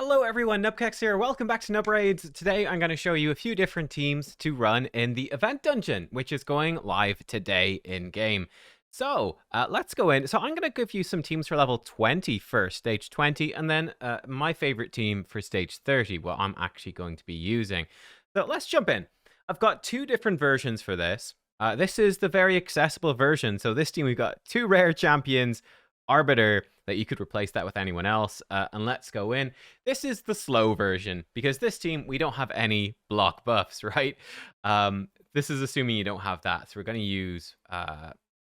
Hello everyone, nubkeks here. Welcome back to Nub Raids. Today I'm going to show you a few different teams to run in the Event Dungeon, which is going live today in-game. So, let's go in. So I'm going to give you some teams for level 20 first, stage 20, and then my favorite team for stage 30, what I'm actually going to be using. So let's jump in. I've got two different versions for this. This is the very accessible version. So this team, we've got two rare champions, Arbiter, that you could replace that with anyone else, and let's go in. This is the slow version, because this team, we don't have any block buffs, right? This is assuming you don't have that, so we're going to use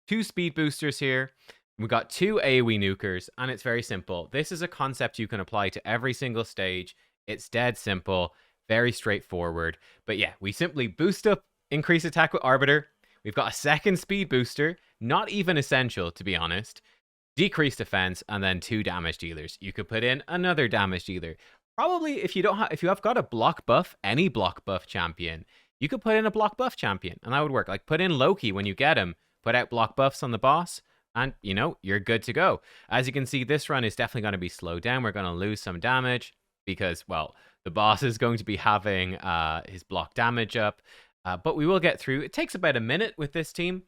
two speed boosters here. We've got two AoE nukers, and it's very simple. This is a concept you can apply to every single stage. It's dead simple, very straightforward. But yeah, we simply boost up, increase attack with Arbiter. We've got a second speed booster, not even essential, to be honest. Decrease defense, and then two damage dealers. You could put in another damage dealer. Probably if you have got a block buff, any block buff champion, you could put in a block buff champion, and that would work. Like put in Loki when you get him, put out block buffs on the boss, and you know, you're good to go. As you can see, this run is definitely going to be slowed down. We're going to lose some damage because, well, the boss is going to be having his block damage up, but we will get through. It takes about a minute with this team.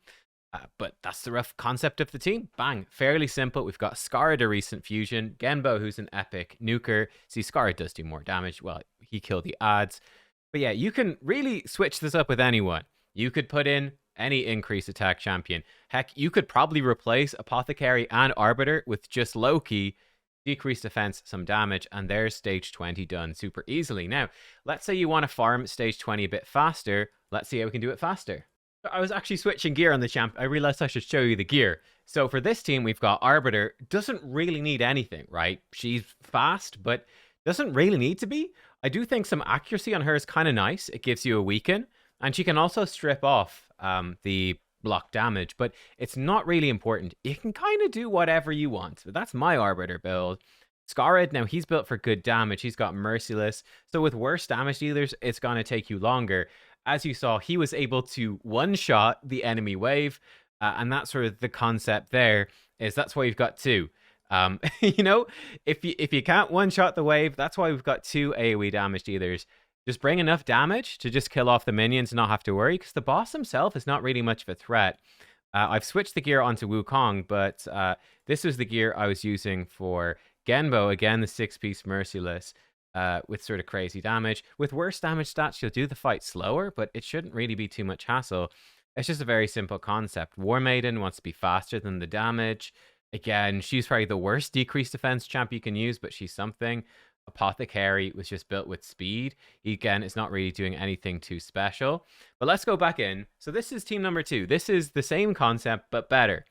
But that's the rough concept of the team. Bang. Fairly simple. We've got Scarred, a recent fusion. Genbo, who's an epic nuker. See, Scarred does do more damage. Well, he killed the ads. But yeah, you can really switch this up with anyone. You could put in any increase attack champion. Heck, you could probably replace Apothecary and Arbiter with just Loki, decrease defense, some damage, and there's stage 20 done super easily. Now, let's say you want to farm stage 20 a bit faster. Let's see how we can do it faster. I was actually switching gear on the champ. I realized I should show you the gear. So for this team, we've got Arbiter. Doesn't really need anything, right? She's fast, but doesn't really need to be. I do think some accuracy on her is kind of nice. It gives you a weaken. And she can also strip off the block damage, but it's not really important. You can kind of do whatever you want. But that's my Arbiter build. Scarred, now he's built for good damage. He's got Merciless. So with worse damage dealers, it's going to take you longer. As you saw, he was able to one-shot the enemy wave, and that's sort of the concept there, is that's why you've got two. You know, if you can't one-shot the wave, that's why we've got two AoE damage dealers. Just bring enough damage to just kill off the minions and not have to worry, because the boss himself is not really much of a threat. I've switched the gear onto Wukong, but this was the gear I was using for Genbo, again, the 6-piece Merciless. With sort of crazy damage. With worse damage stats, you'll do the fight slower, but it shouldn't really be too much hassle. It's just a very simple concept. War Maiden wants to be faster than the damage. Again, she's probably the worst decreased defense champ you can use, but she's something. Apothecary was just built with speed. Again, it's not really doing anything too special. But let's go back in. So this is team number 2. This is the same concept, but better.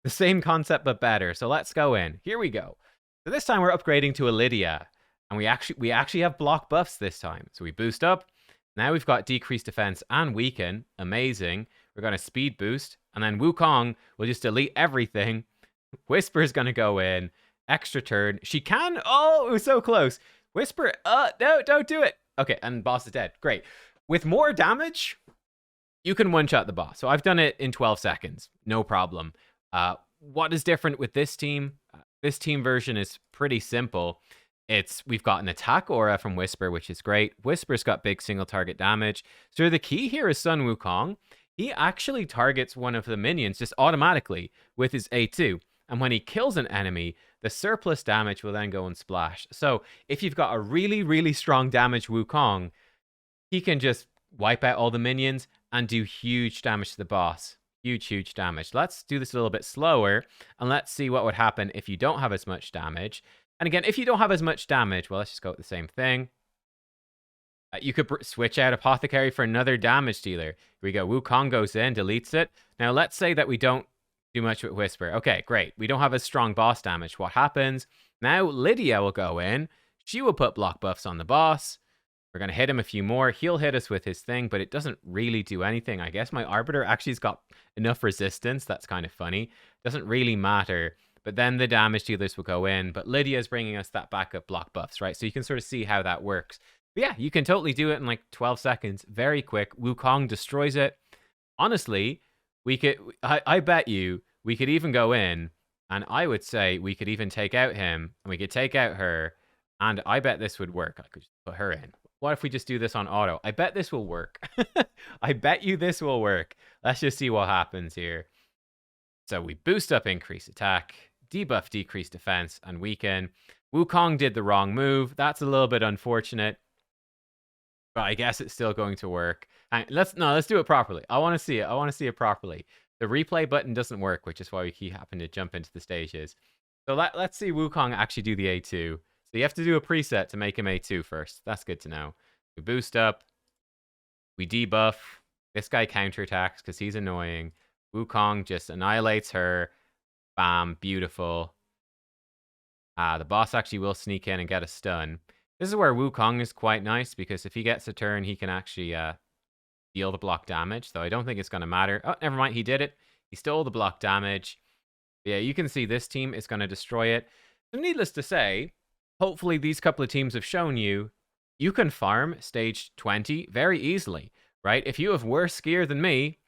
The same concept, but better. So let's go in. Here we go. So this time we're upgrading to a Lydia. And we actually have block buffs this time. So we boost up. Now we've got decreased defense and weaken. Amazing. We're going to speed boost. And then Wukong will just delete everything. Whisper's going to go in. Extra turn. She can. Oh, it was so close. Whisper. No, don't do it. Okay, and boss is dead. Great. With more damage, you can one-shot the boss. So I've done it in 12 seconds. No problem. What is different with this team? This team version is pretty simple. We've got an attack aura from Whisper, which is great. Whisper's got big single target damage. So the key here is Sun Wukong. He actually targets one of the minions just automatically with his A2. And when he kills an enemy, the surplus damage will then go and splash. So if you've got a really, really strong damage Wukong, he can just wipe out all the minions and do huge damage to the boss. Huge damage. Let's do this a little bit slower. And let's see what would happen if you don't have as much damage. And again, if you don't have as much damage, well, let's just go with the same thing. You could switch out Apothecary for another damage dealer. Here we go. Wukong goes in, deletes it. Now, let's say that we don't do much with Whisper. Okay, great. We don't have as strong boss damage. What happens? Now, Lydia will go in. She will put block buffs on the boss. We're going to hit him a few more. He'll hit us with his thing, but it doesn't really do anything. I guess my Arbiter actually has got enough resistance. That's kind of funny. Doesn't really matter. But then the damage dealers will go in. But Lydia's bringing us that backup block buffs, right? So you can sort of see how that works. But yeah, you can totally do it in like 12 seconds. Very quick. Wukong destroys it. Honestly, I bet you we could even go in, and I would say we could even take out him, and we could take out her, And I bet this would work. I could just put her in. What if we just do this on auto? I bet this will work. I bet you this will work. Let's just see what happens here. So we boost up increase attack, debuff decrease defense, and weaken. Wukong did the wrong move. That's a little bit unfortunate. But I guess it's still going to work. And let's do it properly. I want to see it. I want to see it properly. The replay button doesn't work, which is why we keep having to jump into the stages. So let's see Wukong actually do the A2. So you have to do a preset to make him A2 first. That's good to know. We boost up. We debuff. This guy counterattacks because he's annoying. Wukong just annihilates her. Bam. Beautiful. The boss actually will sneak in and get a stun. This is where Wukong is quite nice because if he gets a turn, he can actually deal the block damage. Though I don't think it's going to matter. Oh, never mind. He did it. He stole the block damage. Yeah, you can see this team is going to destroy it. So needless to say, hopefully these couple of teams have shown you can farm stage 20 very easily, right? If you have worse gear than me,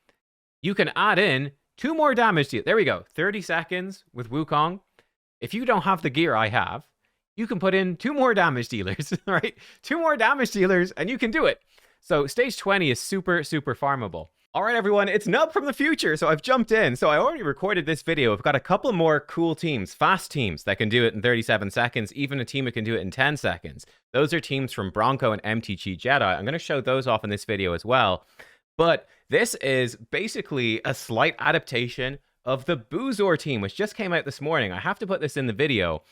you can add in 2 more damage dealers. There we go. 30 seconds with Wukong. If you don't have the gear I have, you can put in 2 more damage dealers, right? 2 more damage dealers, and you can do it. So stage 20 is super, super farmable. All right, everyone, it's Nub from the future, so I've jumped in. So I already recorded this video. I've got a couple more cool teams, fast teams that can do it in 37 seconds, even a team that can do it in 10 seconds. Those are teams from Bronko and MTGJedi. I'm going to show those off in this video as well. But this is basically a slight adaptation of the Boozor team, which just came out this morning. I have to put this in the video.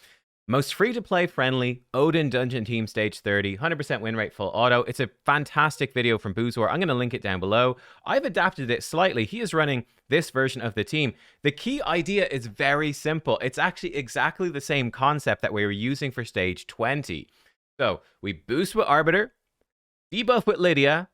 Most free-to-play friendly Odin Dungeon team stage 30, 100% win rate full auto. It's a fantastic video from Boozor. I'm going to link it down below. I've adapted it slightly. He is running this version of the team. The key idea is very simple. It's actually exactly the same concept that we were using for stage 20. So we boost with Arbiter, debuff with Lydia,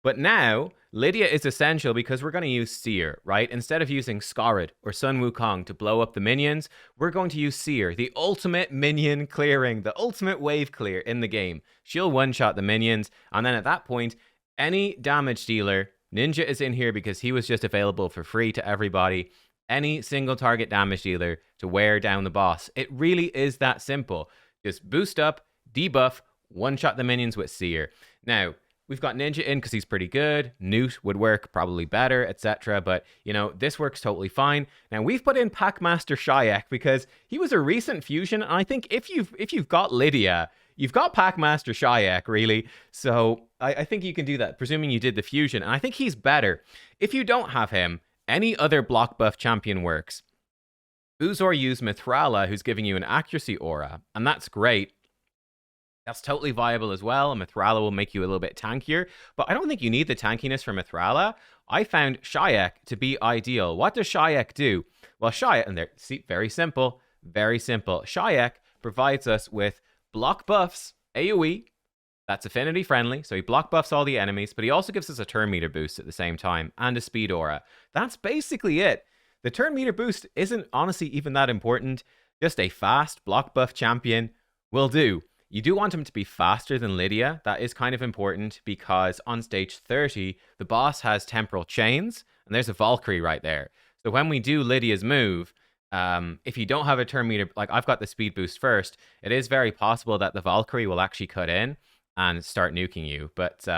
but now Lydia is essential because we're going to use Seer, right? Instead of using Scarred or Sun Wukong to blow up the minions, we're going to use Seer, the ultimate minion clearing, the ultimate wave clear in the game. She'll one-shot the minions, and then at that point, any damage dealer, Ninja is in here because he was just available for free to everybody, any single target damage dealer to wear down the boss. It really is that simple. Just boost up, debuff, one-shot the minions with Seer. Now, we've got Ninja in because he's pretty good. Newt would work probably better, etc. But, you know, this works totally fine. Now, we've put in Packmaster Shayak because he was a recent fusion. And I think if you've got Lydia, you've got Packmaster Shayak, really. So I think you can do that, presuming you did the fusion. And I think he's better. If you don't have him, any other block buff champion works. Boozor used Mithrala, who's giving you an accuracy aura. And that's great. That's totally viable as well. Mithrala will make you a little bit tankier, but I don't think you need the tankiness for Mithrala. I found Shayak to be ideal. What does Shayak do? Well, Shayak, and see, very simple, very simple. Shayak provides us with block buffs, AoE, that's affinity friendly, so he block buffs all the enemies, but he also gives us a turn meter boost at the same time, and a speed aura. That's basically it. The turn meter boost isn't honestly even that important. Just a fast block buff champion will do. You do want him to be faster than Lydia. That is kind of important because on stage 30, the boss has temporal chains, and there's a Valkyrie right there. So when we do Lydia's move, if you don't have a turn meter, like I've got the speed boost first, it is very possible that the Valkyrie will actually cut in and start nuking you. But,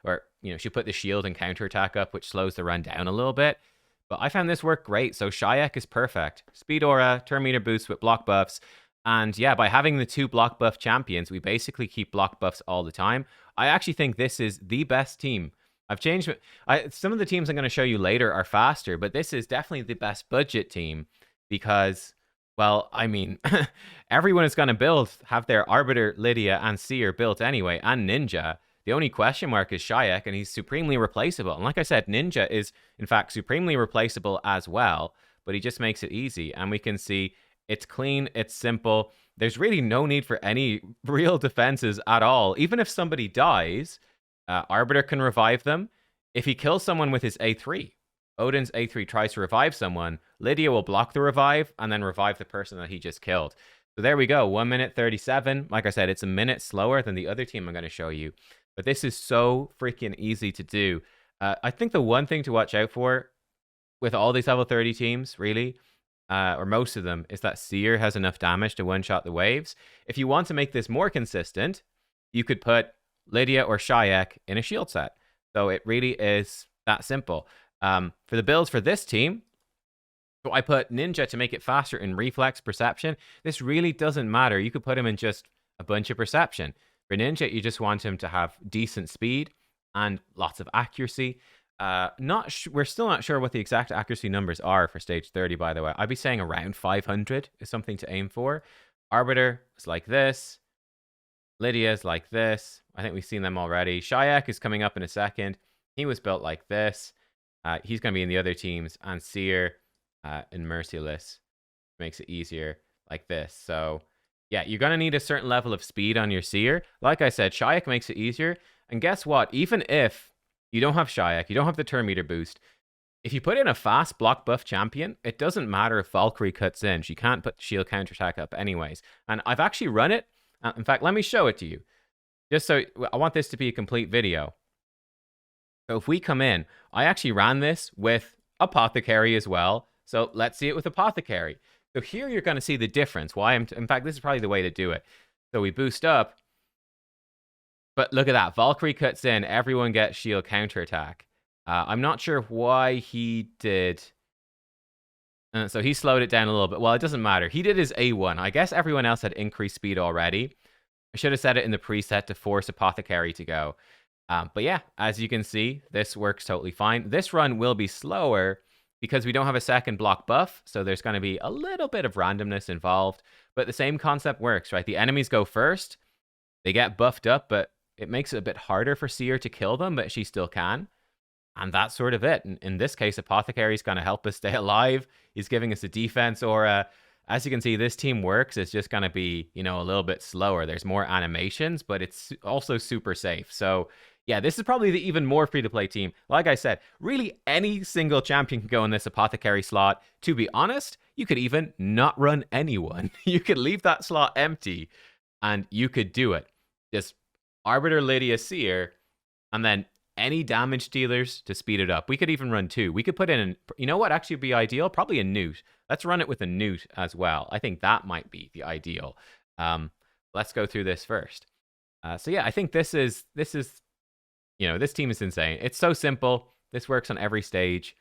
or, you know, she'll put the shield and counterattack up, which slows the run down a little bit. But I found this work great. So Shayak is perfect. Speed aura, turn meter boost with block buffs. And yeah, by having the 2 block buff champions, we basically keep block buffs all the time. I actually think this is the best team. I've changed some of the teams I'm going to show you later are faster, but this is definitely the best budget team because, well, I mean, everyone is going to have their Arbiter, Lydia, and Seer built anyway, and Ninja. The only question mark is Shayak, and he's supremely replaceable. And like I said, Ninja is, in fact, supremely replaceable as well, but he just makes it easy. And we can see it's clean, it's simple. There's really no need for any real defenses at all. Even if somebody dies, Arbiter can revive them. If he kills someone with his A3, Odin's A3 tries to revive someone, Lydia will block the revive and then revive the person that he just killed. So there we go, 1 minute 37. Like I said, it's a minute slower than the other team I'm going to show you. But this is so freaking easy to do. I think the one thing to watch out for with all these level 30 teams, really, or most of them, is that Seer has enough damage to one-shot the waves. If you want to make this more consistent, you could put Lydia or Shayak in a shield set. So it really is that simple. For the builds for this team, so I put Ninja to make it faster in reflex perception. This really doesn't matter. You could put him in just a bunch of perception. For Ninja, you just want him to have decent speed and lots of accuracy. We're still not sure what the exact accuracy numbers are for stage 30, by the way. I'd be saying around 500 is something to aim for. Arbiter is like this. Lydia is like this. I think we've seen them already. Shayak is coming up in a second. He was built like this. He's going to be in the other teams. And Seer and Merciless makes it easier like this. So yeah, you're going to need a certain level of speed on your Seer. Like I said, Shayak makes it easier. And guess what? Even if you don't have Shayak, you don't have the turn meter boost, if you put in a fast block buff champion, it doesn't matter if Valkyrie cuts in. She can't put shield counterattack up anyways. And I've actually run it. In fact, let me show it to you. Just so I want this to be a complete video. So if we come in, I actually ran this with Apothecary as well. So let's see it with Apothecary. So here you're going to see the difference. In fact, this is probably the way to do it. So we boost up. But look at that. Valkyrie cuts in. Everyone gets shield counterattack. I'm not sure why he did. So he slowed it down a little bit. Well, it doesn't matter. He did his A1. I guess everyone else had increased speed already. I should have set it in the preset to force Apothecary to go. But yeah, as you can see, this works totally fine. This run will be slower because we don't have a second block buff. So there's going to be a little bit of randomness involved. But the same concept works, right? The enemies go first. They get buffed up, but it makes it a bit harder for Seer to kill them, but she still can. And that's sort of it. In this case, Apothecary is going to help us stay alive. He's giving us a defense aura. As you can see, this team works. It's just going to be, a little bit slower. There's more animations, but it's also super safe. So yeah, this is probably the even more free-to-play team. Like I said, really any single champion can go in this Apothecary slot. To be honest, you could even not run anyone. You could leave that slot empty, and you could do it. Just Arbiter, Lydia, Seer, and then any damage dealers to speed it up. We could even run 2. We could put in, you know what actually would be ideal? Probably a Newt. Let's run it with a Newt as well. I think that might be the ideal. Let's go through this first. So yeah, I think this is, this team is insane. It's so simple. This works on every stage.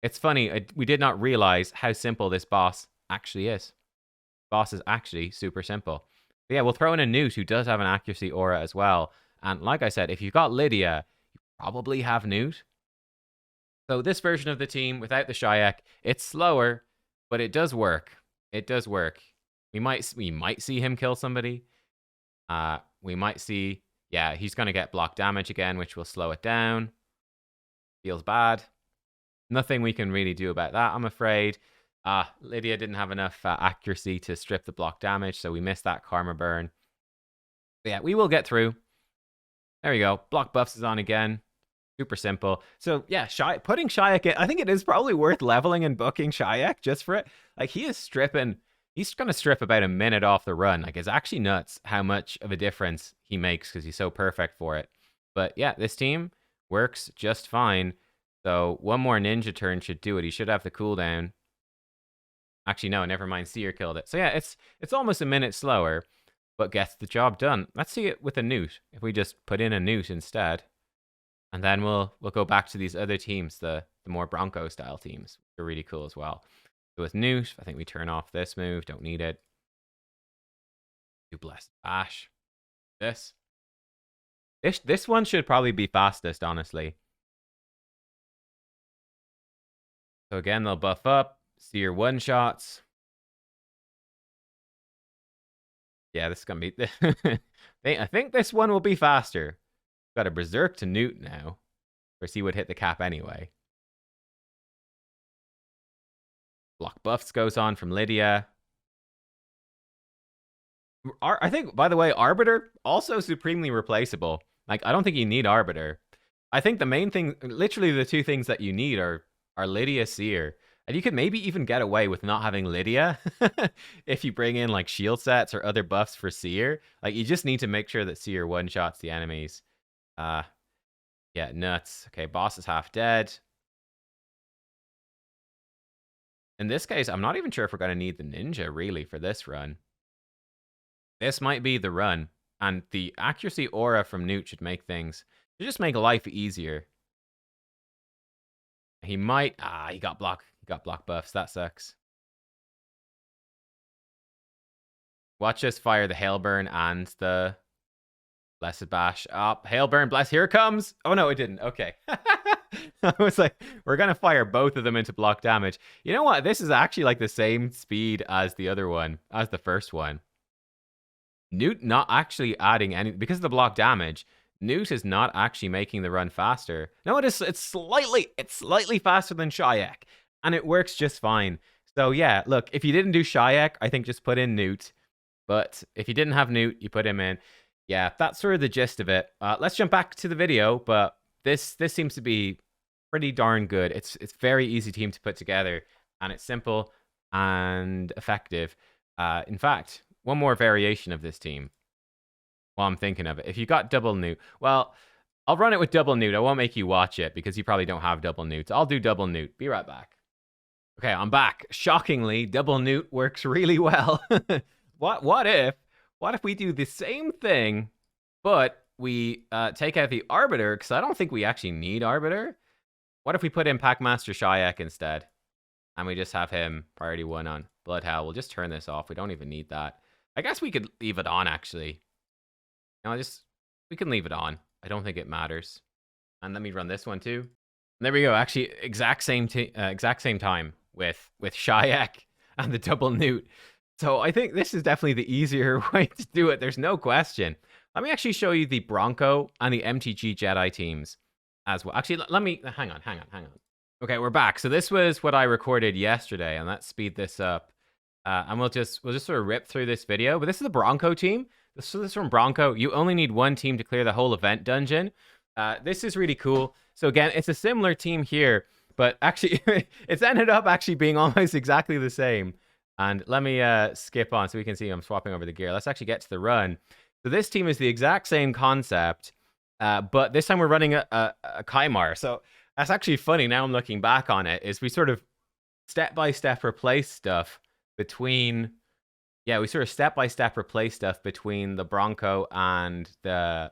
It's funny, we did not realize how simple this boss actually is. Boss is actually super simple. But yeah, we'll throw in a Newt who does have an accuracy aura as well. And like I said, if you've got Lydia, you probably have Newt. So this version of the team, without the Shayak, it's slower, but it does work. It does work. We might see him kill somebody. We might see, yeah, he's going to get block damage again, which will slow it down. Feels bad. Nothing we can really do about that, I'm afraid. Lydia didn't have enough accuracy to strip the block damage, so we missed that karma burn. But yeah, we will get through. There we go. Block buffs is on again. Super simple. So yeah, putting Shayak in, I think it is probably worth leveling and booking Shayak just for it. Like, he is stripping, he's going to strip about a minute off the run. Like, it's actually nuts how much of a difference he makes because he's so perfect for it. But yeah, this team works just fine. So one more ninja turn should do it. He should have the cooldown. Actually, no, never mind. Seer killed it. So yeah, it's almost a minute slower, but gets the job done. Let's see it with a Newt. If we just put in a Newt instead, and then we'll go back to these other teams, the more Bronko style teams. They're really cool as well. So with Newt, I think we turn off this move. Don't need it. Do Blessed Bash. This one should probably be fastest, honestly. So again, they'll buff up. Seer one-shots. Yeah, this is going to be... I think this one will be faster. Got a Berserk to Newt now. Of course, he would hit the cap anyway. Block buffs goes on from Lydia. I think, by the way, Arbiter, also supremely replaceable. Like, I don't think you need Arbiter. I think the main thing, literally the two things that you need are Lydia, Seer. And you could maybe even get away with not having Lydia if you bring in like shield sets or other buffs for Seer. Like, you just need to make sure that Seer one-shots the enemies. Yeah, nuts. Okay, boss is half dead. In this case, I'm not even sure if we're going to need the ninja, really, for this run. This might be the run. And the accuracy aura from Newt should make things... Should just make life easier. He might... he got block buffs. That sucks. Watch us fire the Hailburn and the... Blessed Bash. Oh, Hailburn, bless. Here it comes. Oh, no, it didn't. Okay. I was like, we're going to fire both of them into block damage. You know what? This is actually like the same speed as the other one, as the first one. Newt not actually adding any... Because of the block damage, Newt is not actually making the run faster. No, it is. It's slightly faster than Shayak. And it works just fine. So, yeah, look, if you didn't do Shayak, I think just put in Newt. But if you didn't have Newt, you put him in. Yeah, that's sort of the gist of it. Let's jump back to the video, but this seems to be pretty darn good. It's very easy team to put together, and it's simple and effective. In fact, one more variation of this team while I'm thinking of it. If you got double Newt, well, I'll run it with double Newt. I won't make you watch it because you probably don't have double Newt. I'll do double Newt. Be right back. Okay, I'm back. Shockingly, double Newt works really well. What if we do the same thing, but we take out the Arbiter, because I don't think we actually need Arbiter. What if we put in Packmaster Shayak instead, and we just have him priority 1 on Bloodhowl? We'll just turn this off. We don't even need that. I guess we could leave it on, actually. You know, we can leave it on. I don't think it matters. And let me run this one, too. And there we go. Actually, exact same time with Shayak and the double Newt. So I think this is definitely the easier way to do it. There's no question. Let me actually show you the Bronko and the MTGJedi teams as well. Actually, let me... Hang on. Okay, we're back. So this was what I recorded yesterday, and let's speed this up. And we'll just sort of rip through this video. But this is the Bronko team. This is from Bronko. You only need one team to clear the whole event dungeon. This is really cool. So again, it's a similar team here, but actually, it's ended up actually being almost exactly the same. And let me skip on so we can see I'm swapping over the gear. Let's actually get to the run. So this team is the exact same concept, but this time we're running a Kaimar. So that's actually funny. Now I'm looking back on it, is we sort of step-by-step replace stuff between... Yeah, we sort of step-by-step replace stuff between the Bronko and the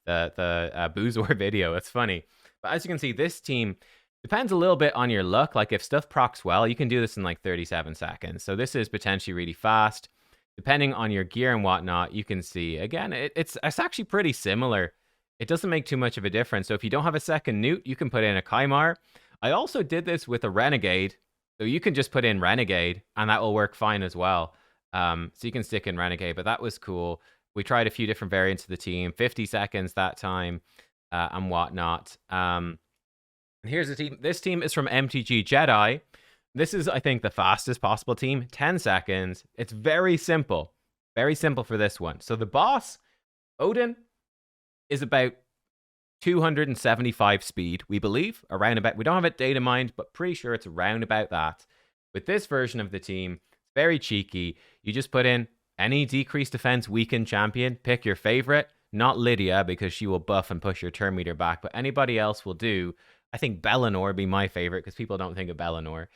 Boozor video. It's funny. But as you can see, this team... Depends a little bit on your luck. Like, if stuff procs well, you can do this in like 37 seconds. So this is potentially really fast. Depending on your gear and whatnot, you can see, again, it's actually pretty similar. It doesn't make too much of a difference. So if you don't have a second Newt, you can put in a Kaimar. I also did this with a Renegade. So you can just put in Renegade, and that will work fine as well. So you can stick in Renegade, but that was cool. We tried a few different variants of the team, 50 seconds that time, and whatnot. And here's the team. This team is from MTGJedi. This is, I think, the fastest possible team. 10 seconds. It's very simple. Very simple for this one. So the boss, Odin, is about 275 speed, we believe. Around about. We don't have it data mined, but pretty sure it's around about that. With this version of the team, it's very cheeky. You just put in any decreased defense weakened champion. Pick your favorite. Not Lydia, because she will buff and push your turn meter back, but anybody else will do. I think Bellinor would be my favorite because people don't think of Bellinor.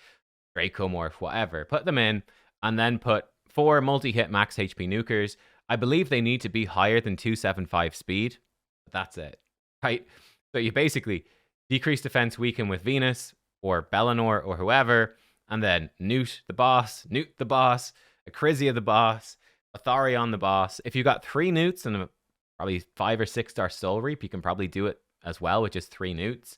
Dracomorph, whatever. Put them in and then put 4 multi-hit max HP nukers. I believe they need to be higher than 275 speed. But that's it. Right? So you basically decrease defense weaken with Venus or Bellinor or whoever. And then Newt the boss, Acrizia the boss, Atharion the boss. If you got 3 Newts and probably 5 or 6 star Soul Reap, you can probably do it as well with just 3 Newts.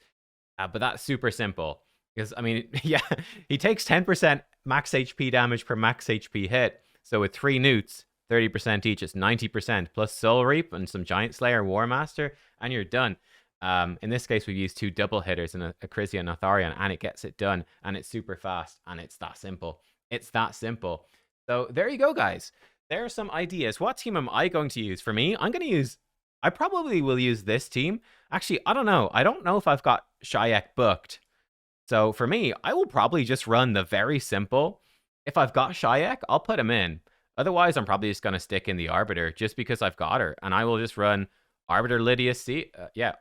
But that's super simple. Because, I mean, yeah, he takes 10% max HP damage per max HP hit. So with 3 Newts, 30% each, it's 90%, plus Soul Reap and some Giant Slayer War Master, and you're done. In this case, we've used 2 double hitters and a Acrizia and Atharion, and it gets it done, and it's super fast, and it's that simple. It's that simple. So there you go, guys. There are some ideas. What team am I going to use? For me, I probably will use this team. Actually, I don't know. I don't know if I've got Shayak booked. So for me, I will probably just run the very simple. If I've got Shayak, I'll put him in. Otherwise, I'm probably just going to stick in the Arbiter just because I've got her. And I will just run Arbiter, Lydia,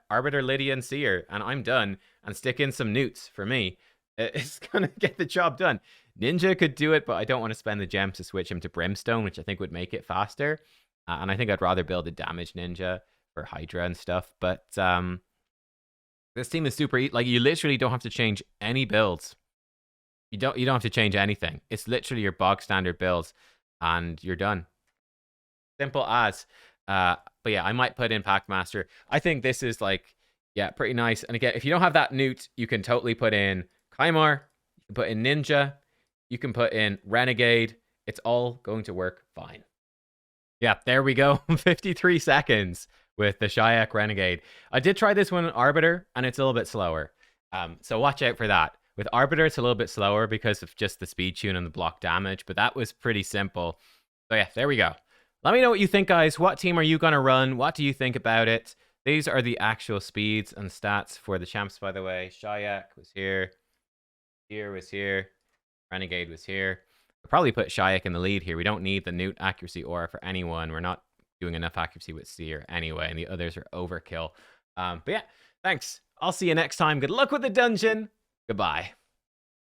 Arbiter, Lydia, and Seer. And I'm done. And stick in some Newts for me. It's going to get the job done. Ninja could do it, but I don't want to spend the gems to switch him to Brimstone, which I think would make it faster. And I think I'd rather build a damage ninja for Hydra and stuff. But this team is super like, you literally don't have to change any builds. You don't have to change anything. It's literally your bog standard builds, and you're done. Simple as. But yeah, I might put in Packmaster. I think this is like, yeah, pretty nice. And again, if you don't have that Newt, you can totally put in Kymar, you can put in Ninja, you can put in Renegade. It's all going to work fine. Yeah, there we go. 53 seconds with the Shayak Renegade. I did try this one on Arbiter, and it's a little bit slower. So watch out for that. With Arbiter, it's a little bit slower because of just the speed tune and the block damage, but that was pretty simple. So yeah, there we go. Let me know what you think, guys. What team are you going to run? What do you think about it? These are the actual speeds and stats for the champs, by the way. Shayak was here. Here was here. Renegade was here. We'll probably put Shayak in the lead here. We don't need the Newt accuracy aura for anyone. We're not doing enough accuracy with Seer anyway, and the others are overkill. But yeah, thanks. I'll see you next time. Good luck with the dungeon. Goodbye.